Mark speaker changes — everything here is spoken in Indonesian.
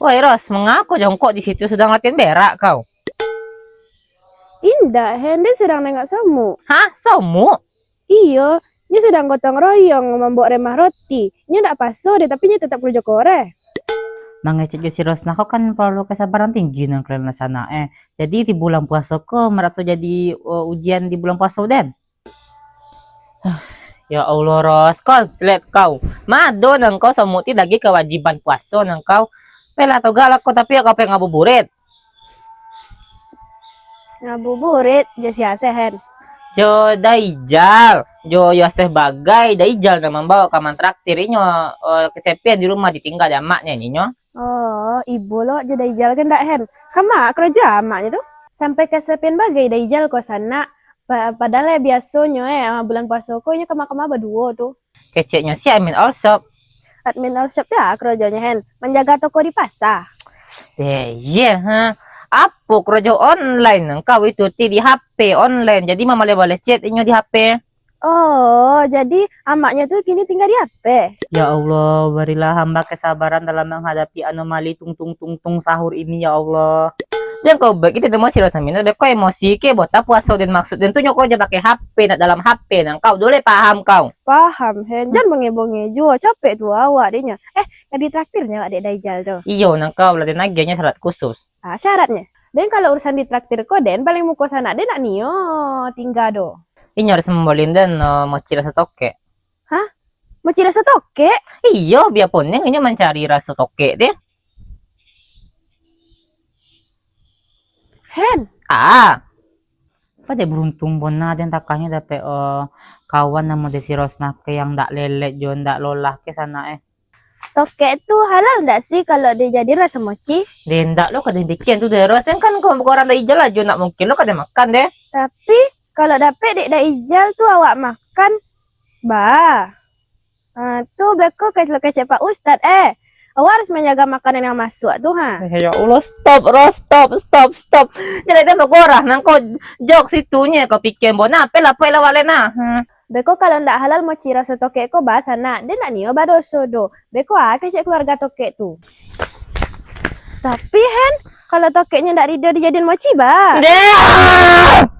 Speaker 1: Woi Ros, mengaku jongkok di situ sedang latihan berak kau?
Speaker 2: Indah, Hendy sedang nengok semu.
Speaker 1: Hah, somu?
Speaker 2: Iyo, nya sedang gotong royong membuat remah roti. Nya ndak paso deh, tapi nya tetap kerja kore.
Speaker 1: Mengecek si Rosna kau kan perlu kesabaran tinggi nang kalian sana Jadi di bulan puasa kau merasa jadi ujian di bulan puasa den. Ya Allah Ros, konslet kau. Mado nang kau semuti lagi kewajiban puasa nang kau. Pela atau galak kau tapi kau pengen ngabuburit.
Speaker 2: Ngabuburit, jasi asehen.
Speaker 1: Jo daijal, jo Yosef bagai daijal na membawa kaman traktir inyo kesepian di rumah ditinggal ya maknya inyo.
Speaker 2: Oh, ibu lo jadi ijal kan ndak hen. Kama kerja amaknya tuh. Sampai kesepian bagai dah ijal ko sana. Padahal ya biasanya bulan puasa ko nya kama-kama berdua tuh.
Speaker 1: Keceknya si Amin also.
Speaker 2: Admin all shop ya kerjanya hen. Menjaga toko di pasar.
Speaker 1: Iya, ha. Apa kerja online engkau itu di HP online. Jadi mama boleh chat inyo di HP.
Speaker 2: Oh, jadi amaknya tuh kini tinggal di HP.
Speaker 1: Ya Allah, berilah hamba kesabaran dalam menghadapi anomali tung tung tung tung sahur ini ya Allah. Dan kau baik itu emosi rasa minat, kau emosi ke buat apa puasa dan maksud dan tuh nyokor aja pakai HP nak dalam HP nang kau boleh paham kau.
Speaker 2: Paham, hen. Jangan bonge-bonge juga. Capek tuh awak adiknya. Yang ditraktirnya adek Daijal tuh.
Speaker 1: Iyo nang kau berarti nagianya syarat khusus.
Speaker 2: Ah, syaratnya. Dan kalau urusan ditraktir kok, Den paling muka sana Den nak nio tinggal do.
Speaker 1: Ini harus membolin dan mau rasa toke.
Speaker 2: Hah? Mau rasa toke?
Speaker 1: Iyo biarpun ini mencari rasa toke deh.
Speaker 2: Hen,
Speaker 1: Pada beruntung bona dan takanya dapat kawan nama desi Rosna ke yang ndak lelet jo ndak lolah ke sana
Speaker 2: toke itu halal ndak sih kalau dia jadi rasa mochi?
Speaker 1: Den ndak lo kada bikin tuh deh Ros kan kau orang dah ijal aja nak mungkin lo kada makan deh.
Speaker 2: Tapi kalau dapet dek Daijal tuh awak makan, bah. Tuh beko kecil-kecil Pak Ustad. Awak harus menjaga makanan yang masuk tuh ha.
Speaker 1: Ya Allah, stop Ros, stop. Jadi dia bergorah nang kau jok situnya kau pikir bona apa walena.
Speaker 2: Beko kalau ndak halal mau rasa toke ko bahasa nak. Dia nak nio badoso do. Beko kecil keluarga toke tuh. Tapi hen, kalau tokeknya ndak ridho dijadiin mochi bah.
Speaker 1: Deh.